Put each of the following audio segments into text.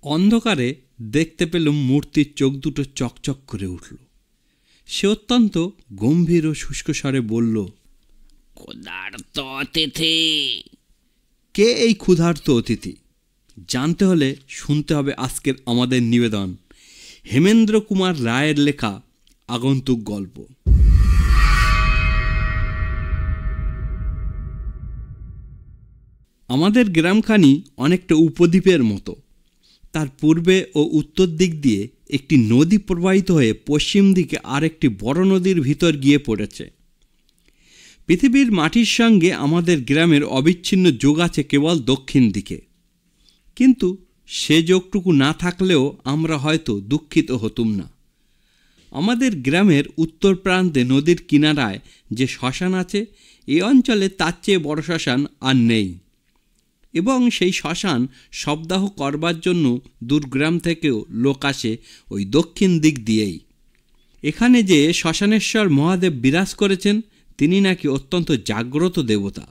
অন্ধকারে দেখতে পেলুম মূর্তির চোখ দুটো চকচক করে উঠল। সে অত্যন্ত গম্ভীর ও শুষ্ক স্বরে বলল, ক্ষুধার্ত অতিথি। কে এই ক্ষুধার্ত অতিথি? জানতে হলে শুনতে হবে আজকের আমাদের নিবেদন, হেমেন্দ্র কুমার রায়ের লেখা আগন্তুক গল্প। আমাদের গ্রামখানি অনেকটা উপদ্বীপের মতো। তার পূর্বে ও উত্তর দিক দিয়ে একটি নদী প্রবাহিত হয়ে পশ্চিম দিকে আরেকটি বড় নদীর ভিতর গিয়ে পড়েছে। পৃথিবীর মাটির সঙ্গে আমাদের গ্রামের অবিচ্ছিন্ন যোগ আছে কেবল দক্ষিণ দিকে, কিন্তু সে যোগটুকু না থাকলেও আমরা হয়তো দুঃখিত হতুম না। আমাদের গ্রামের উত্তর প্রান্তে নদীর কিনারায় যে শ্মশান আছে, এই অঞ্চলে তার চেয়ে বড় শ্মশান আর নেই, এবং সেই শ্মশান শবদাহ করবার জন্য দূরগ্রাম থেকেও লোক আসে ওই দক্ষিণ দিক দিয়েই। এখানে যে শ্মশানেশ্বর মহাদেব বিরাজ করেছেন, তিনি নাকি অত্যন্ত জাগ্রত দেবতা।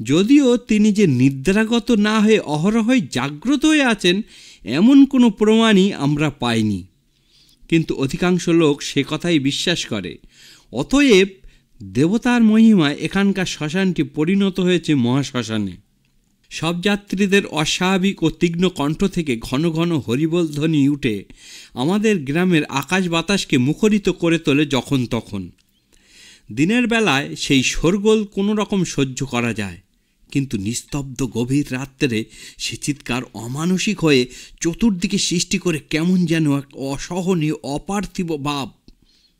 যদিও তিনি যে নিদ্রাগত না হয়ে অহরহই জাগ্রত হয়ে আছেন এমন কোনো প্রমাণই আমরা পাইনি, কিন্তু অধিকাংশ লোক সে কথাই বিশ্বাস করে। অতএব দেবতার মহিমায় এখানকার শ্মশানটি পরিণত হয়েছে মহাশ্মশানে। সব যাত্রীদের অস্বাভাবিক ও তীক্ষ্ণ কণ্ঠ থেকে ঘন ঘন হরিবোল ধ্বনি উঠে আমাদের গ্রামের আকাশ বাতাসকে মুখরিত করে তোলে যখন তখন। দিনের বেলায় সেই শোরগোল কোনো রকম সহ্য করা যায়, কিন্তু নিস্তব্ধ গভীর রাত্রে সে চিৎকার অমানসিক হয়ে চতুর্দিকে সৃষ্টি করে কেমন যেন এক অসহনীয় অপার্থিব ভাব।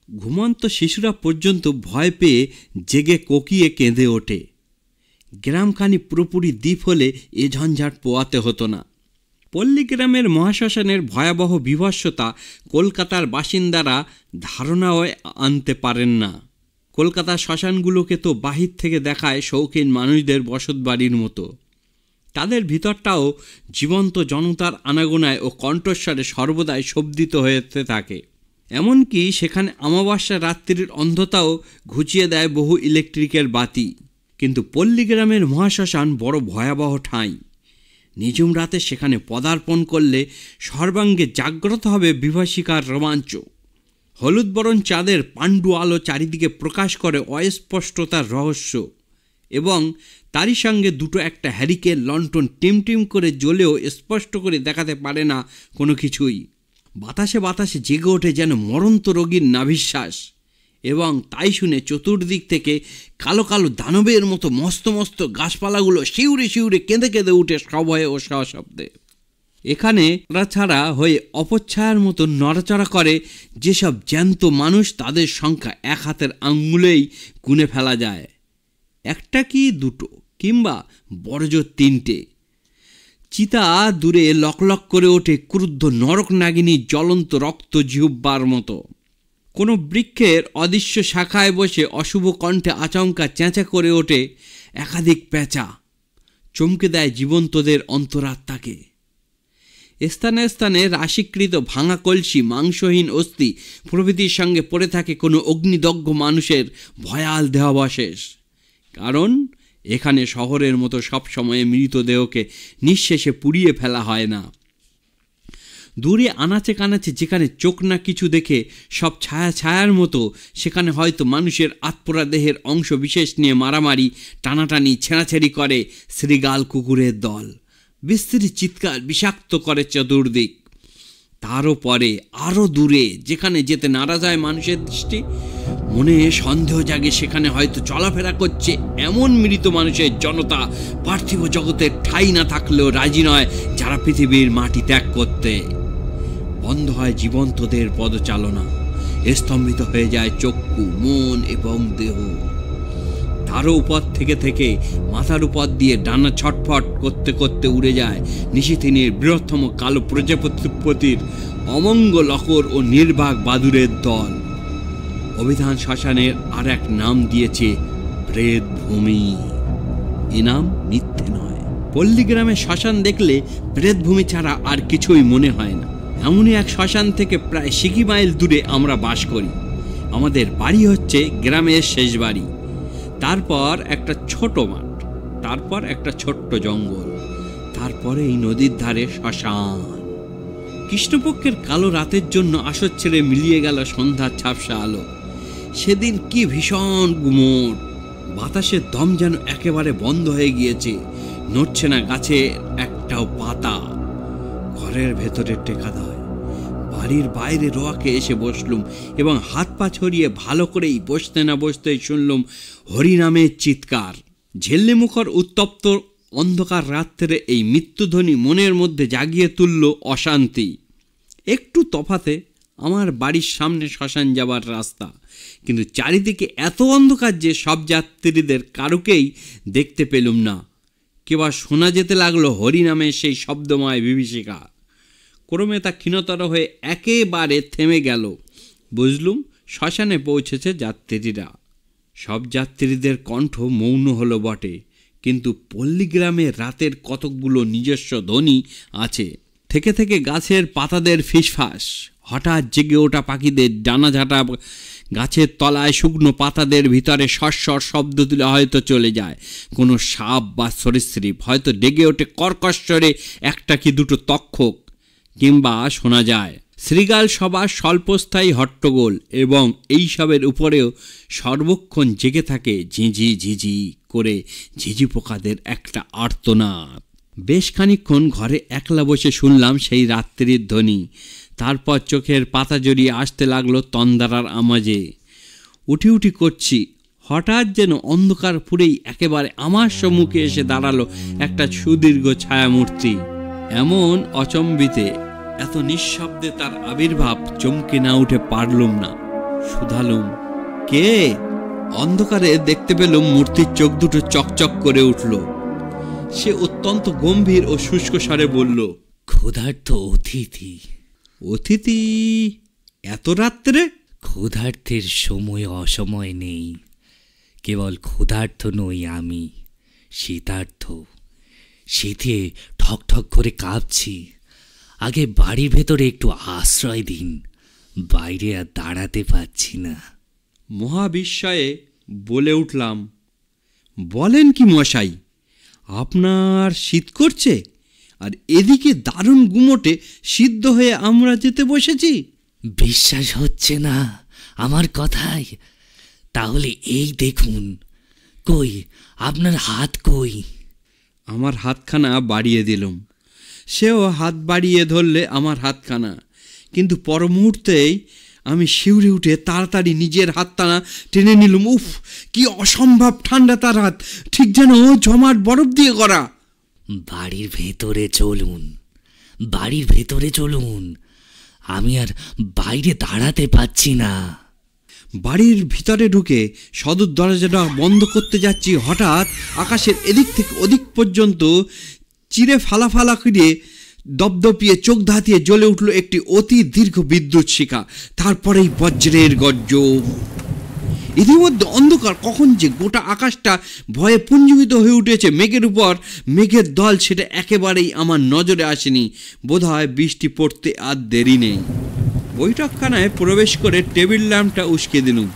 ঘুমন্ত শিশুরা পর্যন্ত ভয় পেয়ে জেগে কোকিয়ে কেঁদে ওঠে। গ্রামখানি পুরোপুরি দ্বীপ হলে এ ঝঞ্ঝাট পোয়াতে হতো না। পল্লীগ্রামের মহাশ্মশানের ভয়াবহ বিভৎসতা কলকাতার বাসিন্দারা ধারণাও আনতে পারেন না। কলকাতার শ্মশানগুলোকে তো বাহির থেকে দেখায় শৌখিন মানুষদের বসতবাড়ির মতো। তাদের ভিতরটাও জীবন্ত জনতার আনাগোনায় ও কণ্ঠস্বরে সর্বদাই শোভিত হতে থাকে। এমনকি সেখানে অমাবস্যা রাত্রির অন্ধতাও ঘুচিয়ে দেয় বহু ইলেকট্রিকের বাতি। কিন্তু পল্লীগ্রামের মহাশ্মশান বড় ভয়াবহ ঠাঁই। নিঝুম রাতে সেখানে পদার্পণ করলে সর্বাঙ্গে জাগ্রত হবে বিভীষিকার রোমাঞ্চ। হলুদ বরণ চাঁদের পাণ্ডু আলো চারিদিকে প্রকাশ করে অস্পষ্টতার রহস্য, এবং তারই সঙ্গে দুটো একটা হ্যারিকেন লণ্ঠন টিমটিম করে জ্বলেও স্পষ্ট করে দেখাতে পারে না কোনো কিছুই। বাতাসে বাতাসে জেগে ওঠে যেন মরন্ত রোগীর নাভিশ্বাস, এবং তাই শুনে চতুর্দিক থেকে কালো কালো দানবের মতো মস্ত মস্ত গাছপালাগুলো শিউরে শিউরে কেঁদে কেঁদে উঠে সভয়ে ও সশব্দে। এখানে ছাড়া হয়ে অপচ্ছায়ার মতো নড়াচড়া করে যেসব জ্যান্ত মানুষ, তাদের সংখ্যা এক হাতের আঙুলেই গুনে ফেলা যায়। একটা কি দুটো, কিংবা বড়জোর তিনটে। চিতা দূরে লকলক করে ওঠে ক্রুদ্ধ নরক নাগিনী জ্বলন্ত রক্ত জিহ্বার মতো। কোনো বৃক্ষের অদৃশ্য শাখায় বসে অশুভ কণ্ঠে আচমকা চেঁচা করে ওঠে একাধিক পেঁচা, চমকে দেয় জীবন্তদের অন্তরাত্মাকে। স্থানে স্থানে রাশিকৃত ভাঙা কলসি, মাংসহীন অস্থি প্রভৃতির সঙ্গে পড়ে থাকে কোনো অগ্নিদগ্ধ মানুষের ভয়াল দেহাবশেষ। কারণ এখানে শহরের মতো সবসময়ে মৃতদেহকে নিঃশেষে পুড়িয়ে ফেলা হয় না। দূরে আনাচে কানাচে যেখানে চোখ না কিছু দেখে সব ছায়া ছায়ার মতো, সেখানে হয়তো মানুষের আত্মরা দেহের অংশ বিশেষ নিয়ে মারামারি, টানাটানি, ছেঁড়াছেড়ি করে শ্রীগাল কুকুরের দল। বিস্তৃত চিৎকার বিষাক্ত করে চতুর্দিক। তারও পরে আরও দূরে যেখানে যেতে নারাজ হয় মানুষের দৃষ্টি, মনে সন্দেহ জাগে সেখানে হয়তো চলাফেরা করছে এমন মৃত মানুষের জনতা, পার্থিব জগতের ঠাঁই না থাকলেও রাজি নয় যারা পৃথিবীর মাটি ত্যাগ করতে। বন্ধ হয় জীবন্তদের পদচালনা, স্তম্ভিত হয়ে যায় চক্ষু, মন এবং দেহ। তারও উপর থেকে থেকে মাথার উপর দিয়ে ডানা ছটফট করতে করতে উড়ে যায় নিশিথিনীর বৃহত্তম কালো প্রজাপতির অমঙ্গলকর ও নির্বাক বাদুরের দল। অভিধান শ্মশানের আর এক নাম দিয়েছে প্রেতভূমি। এ নাম মিথ্যে নয়। পল্লীগ্রামে শ্মশান দেখলে প্রেতভূমি ছাড়া আর কিছুই মনে হয় না। এমনই এক শ্মশান থেকে প্রায় 60 মাইল দূরে আমরা বাস করি। আমাদের বাড়ি হচ্ছে গ্রামের শেষ বাড়ি, তারপর একটা ছোট মাঠ, তারপর একটা ছোট্ট জঙ্গল, তারপরে এই নদীর ধারে শ্মশান। কৃষ্ণপক্ষের কালো রাতের জন্য আসর ছেড়ে মিলিয়ে গেল সন্ধ্যার ঝাপসা আলো। সেদিন কি ভীষণ গুমোট, বাতাসের দম যেন একেবারে বন্ধ হয়ে গিয়েছে, নড়ছে না গাছে একটাও পাতা। ঘরের ভেতরে টেকা দেয়, বাড়ির বাইরে রোয়াকে এসে বসলুম এবং হাত পা ছড়িয়ে ভালো করেই বসতে না বসতেই শুনলুম হরিনামের চিৎকার। ঝেল্লে মুখর উত্তপ্ত অন্ধকার রাত্রে এই মৃত্যুধ্বনি মনের মধ্যে জাগিয়ে তুলল অশান্তি। একটু তফাতে আমার বাড়ির সামনে শ্মশান যাবার রাস্তা, কিন্তু চারিদিকে এত অন্ধকার যে সব যাত্রীদের কারুকেই দেখতে পেলুম না। কেবল শোনা যেতে লাগলো হরিনামের সেই শব্দময় বিভীষিকা। ক্রমে তা ক্ষীণতর হয়ে একেবারে থেমে গেল। বুঝলুম শ্মশানে পৌঁছেছে যাত্রীরা। সব যাত্রীদের কণ্ঠ মৌন হলো বটে, কিন্তু পল্লীগ্রামে রাতের কতকগুলো নিজস্ব ধ্বনি আছে। থেকে থেকে গাছের পাতাদের ফিসফাস, হঠাৎ জেগে ওঠা পাখিদের ডানাঝাঁটা, গাছের তলায় শুকনো পাতাদের ভিতরে স্বর শব্দ তুলে হয়তো চলে যায় কোনো সাপ বা সরীসৃপ, হয়তো ডেগে ওঠে কর্কশ্বরে একটা কি দুটো তক্ষক, কিংবা শোনা যায় শৃগাল সবার স্বল্পস্থায়ী হট্টগোল, এবং এইসবের উপরেও সর্বক্ষণ জেগে থাকে ঝিঝি ঝিঝি করে ঝিঝি পোকাদের একটা আর্তনাদ। বেশ খানিকক্ষণ ঘরে একলা বসে শুনলাম সেই রাত্রির ধ্বনি। তারপর চোখের পাতা জড়িয়ে আসতে লাগলো তন্দারার আওয়াজে। উঠি উঠি করছি, হঠাৎ যেন অন্ধকার পুরেই একেবারে আমার সম্মুখে এসে দাঁড়ালো একটা সুদীর্ঘ ছায়ামূর্তি। এমন অচম্বিতে, এত নিঃশব্দে তার আবির্ভাব চমকে না উঠে পারলুম না। শুধালুম, কে? অন্ধকারে দেখতে পেলুম মূর্তির চোখ দুটো চকচক করে উঠল। সে অত্যন্ত গম্ভীর ও শুষ্ক স্বরে বলল, ক্ষুধার্ত অতিথি। অতিথি? এত রাত্রে? ক্ষুধার্তের সময় অসময় নেই। কেবল ক্ষুধার্ত নই আমি, শীতার্থ। শীতে ঠকঠক করে কাঁপছি। আগে বাড়ির ভেতরে একটু আশ্রয় দিন, বাইরে আর দাঁড়াতে পারছি না। মহাবিস্ময়ে বলে উঠলাম, বলেন কি মশাই, আপনার শীত করছে? আর এদিকে দারুণ গুমোটে সিদ্ধ হয়ে আমরা যেতে বসেছি। বিশ্বাস হচ্ছে না আমার কথায়? তাহলে এই দেখুন। কই আপনার হাত কই? আমার হাতখানা বাড়িয়ে দিলুম। সেও হাত বাড়িয়ে ধরলে আমার হাতখানা, কিন্তু পর মুহূর্তেই আমি শিউরে উঠে তাড়াতাড়ি নিজের হাতখানা টেনে নিলুম। উফ, কি অসম্ভব ঠান্ডা তার হাত, ঠিক যেন জমাট বরফ দিয়ে করা। বাড়ির ভেতরে চলুন, বাড়ির ভেতরে চলুন। আমি আর বাইরে দাঁড়াতে পারছি না। বাড়ির ভিতরে ঢুকে সদর দরজাটা বন্ধ করতে যাচ্ছি, হঠাৎ আকাশের এদিক থেকে ওদিক পর্যন্ত চিরে ফালা ফালা করে দপদপিয়ে চোখ ধাঁধিয়ে জ্বলে উঠল একটি অতি দীর্ঘ বিদ্যুৎ শিখা। তারপরেই বজ্রের গর্জন। ইতিমধ্যে অন্ধকার কখন যে গোটা আকাশটা ভয়ে পুঞ্জীভূত হয়ে উঠেছে মেঘের উপর মেঘের দল, সেটা একেবারেই আমার নজরে আসেনি। বোধহয় বৃষ্টি পড়তে আর দেরি নেই। বৈঠকখানায় প্রবেশ করে টেবিল ল্যাম্পটা উস্কে দিলুম।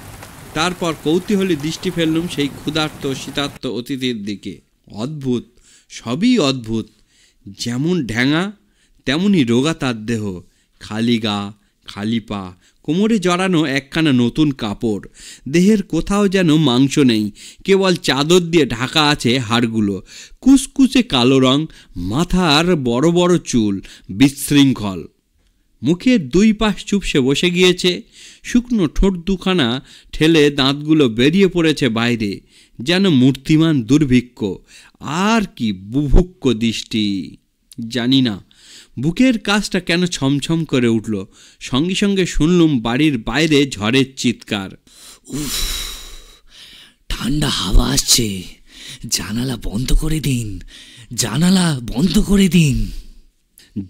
তারপর কৌতূহলী দৃষ্টি ফেললুম সেই ক্ষুধার্ত শীতার্ত অতিথির দিকে। অদ্ভুত, সবই অদ্ভুত। যেমন ঢ্যাঙা তেমনি রোগা তার দেহ, খালি গা, খালি পা, কোমরে জড়ানো একখানা নতুন কাপড়। দেহের কোথাও যেন মাংস নেই, কেবল চাদর দিয়ে ঢাকা আছে হাড়গুলো। কুচকুচে কালো রং, মাথার বড় বড় চুল, বিশৃঙ্খল। মুখের দুই পাশ চুপসে বসে গিয়েছে, শুকনো ঠোঁট দুখানা ঠেলে দাঁতগুলো বেরিয়ে পড়েছে বাইরে, যেন মূর্তিমান দুর্ভিক্ষ। আর কি বুভুক্ষ দৃষ্টি! জানি না বুকের কাজটা কেন ছমছম করে উঠল। সঙ্গে সঙ্গে শুনলুম বাড়ির বাইরে ঝড়ের চিৎকার। উফ, ঠান্ডা হাওয়া আসছে। জানালা বন্ধ করে দিন, জানালা বন্ধ করে দিন।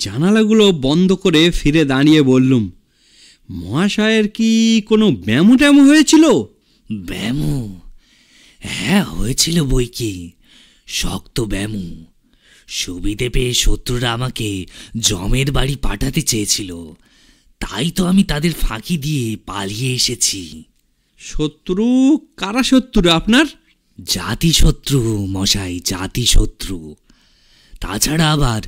জানালাগুলো বন্ধ করে ফিরে দাঁড়িয়ে বললুম, মহাশয়ের কি কোনো ব্যামো ট্যামো হয়েছিল? ব্যামো? হ্যাঁ, হয়েছিল বই কি। শক্ত ব্যামো। সুবিধে পেয়ে শত্রুরা আমাকে জমের বাড়ি পাঠাতে চেয়েছিল, তাই তো আমি তাদের ফাঁকি দিয়ে পালিয়ে এসেছি। শত্রু? কারা শত্রু আপনার? জাতিশত্রু মশাই, জাতিশত্রু। তাছাড়া আবার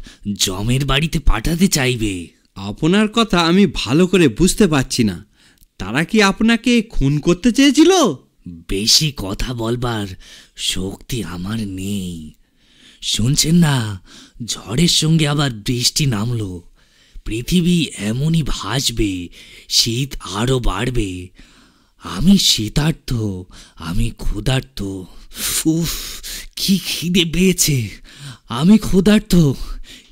জমের বাড়িতে পাঠাতে চাইবে। আপনার কথা আমি ভালো করে বুঝতে পারছি না। তারা কি আপনাকে খুন করতে চেয়েছিল? বেশি কথা বলবার শক্তি আমার নেই। শুনছেন না, ঝড়ের সঙ্গে আবার বৃষ্টি নামলো। পৃথিবী এমনই ভাসবে, শীত আরো বাড়বে। আমি শীতার্ত, আমি ক্ষুধার্ত। উফ, কি খিদে পেয়েছে! আমি ক্ষুধার্ত,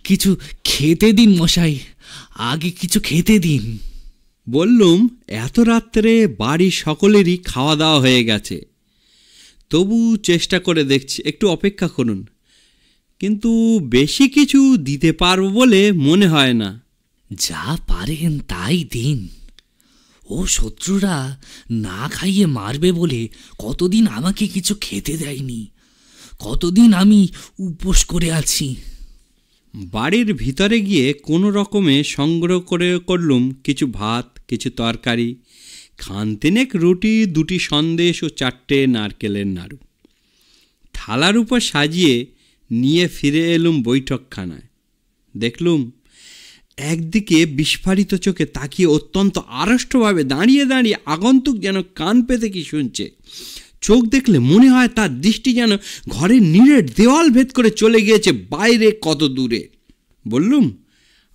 কিছু খেতে দিন মশাই, আগে কিছু খেতে দিন। বললুম, এত রাত্রে বাড়ির সকলেরই খাওয়া দাওয়া হয়ে গেছে, তবু চেষ্টা করে দেখছি, একটু অপেক্ষা করুন। কিন্তু বেশি কিছু দিতে পারবো বলে মনে হয় না। যা পারেন তাই দিন। ও শত্রুরা না খাইয়ে মারবে বলে কতদিন আমাকে কিছু খেতে দেয়নি, কতদিন আমি উপোস করে আছি। বাড়ির ভিতরে গিয়ে কোনো রকমে সংগ্রহ করে করলুম কিছু ভাত, কিছু তরকারি, খানতিনেক রুটি, 2টি সন্দেশ ও 4টে নারকেলের নাড়ু। থালার উপর সাজিয়ে নিয়ে ফিরে এলুম বৈঠকখানায়। দেখলুম একদিকে বিস্ফারিত চোখে তাকিয়ে অত্যন্ত আড়ষ্টভাবে দাঁড়িয়ে দাঁড়িয়ে আগন্তুক যেন কান পেতে কি শুনছে। চোখ দেখলে মনে হয় তার দৃষ্টি যেন ঘরের নিরেট দেওয়াল ভেদ করে চলে গিয়েছে বাইরে কত দূরে। বললুম,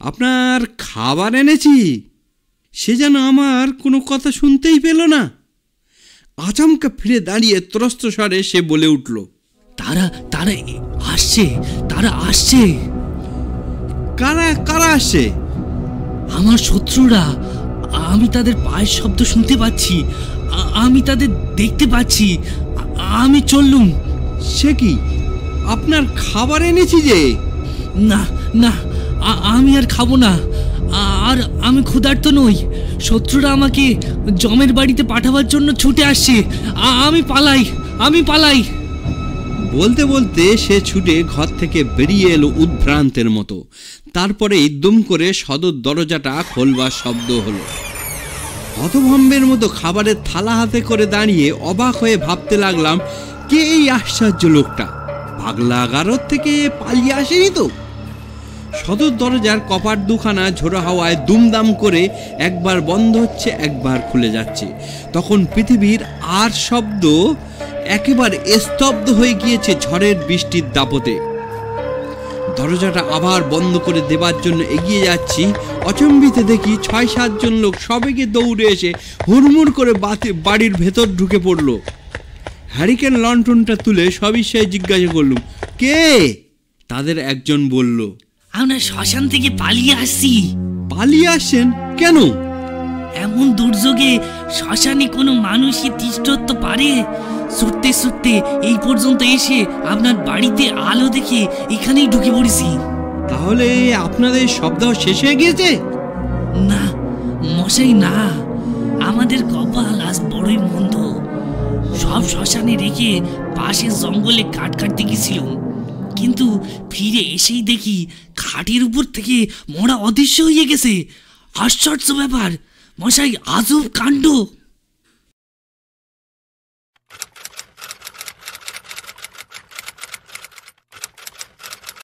আপনার খাবার এনেছি। সে যেন আমার কোনো কথা শুনতেই পেল না। আচমকা ফিরে দাঁড়িয়ে ত্রস্ত স্বরে সে বলে উঠল, তারা তারা আসছে, তারা আসছে। কারা কারা আসছে? আমার শত্রুরা। আমি তাদের পায়ের শব্দ শুনতে পাচ্ছি, আমি তাদের দেখতে পাচ্ছি। আমি চললুম। সে কি, আপনার খাবার এনেছি যে। না না, আমি আর খাবো না। আর আমি ক্ষুধার্ত নই। শত্রুরা আমাকে জমের বাড়িতে পাঠাবার জন্য ছুটে আসছে। আমি পালাই, আমি পালাই। বলতে বলতে সে ছুটে ঘর থেকে বেরিয়ে এলো উদ্ভ্রান্তের মতো। তারপরেই দুম করে সদর দরজাটা খোলবার শব্দ হলো। হতভম্বের মতো খাবারের থালা হাতে করে দাঁড়িয়ে অবাক হয়ে ভাবতে লাগলাম, কে এই আশ্চর্য লোকটা? পাগলাগারদ থেকে পালিয়ে আসেনি তো? সদর দরজার কপাট দুখানা ঝোড়ো হাওয়ায় দুমদাম করে একবার বন্ধ হচ্ছে, একবার খুলে যাচ্ছে। তখন পৃথিবীর আর শব্দ একেবারে স্তব্ধ হয়ে গিয়েছে ঝড়ের বৃষ্টির দাপটে। দরজাটা আবার বন্ধ করে দেবার জন্য এগিয়ে যাচ্ছি, অচম্বিতে দেখি 6-7 জন লোক সবেগে দৌড়ে এসে হুড়মুড় করে বাড়ির ভেতর ঢুকে পড়ল। হ্যারিকেন লণ্ঠনটা তুলে সবিষয়ে জিজ্ঞাসা করলুম, কে? তাদের একজন বলল, আমরা শ্মশান থেকে পালিয়ে আসছি। পালিয়ে আসছেন কেন? এমন দুর্যোগে শ্মশানে কোনো মানুষই তিষ্ঠত্ব পারে? ছুটতে ছুটতে এই পর্যন্ত এসে আপনার বাড়িতে আলো দেখে এখানেই ঢুকে পড়েছি। তাহলে আপনাদের সপ্তাহ শেষ হয়ে গিয়েছে? না মশাই, না, আমাদের কপাল আজ বড়ই মন্দ। সব শ্মশানে রেখে পাশের জঙ্গলে কাঠ কাটতে গেছিলাম, কিন্তু ফিরে এসেই দেখি খাটের উপর থেকে মরা অদৃশ্য হয়ে গেছে। আশ্চর্য ব্যাপার মশাই, আজব কাণ্ড।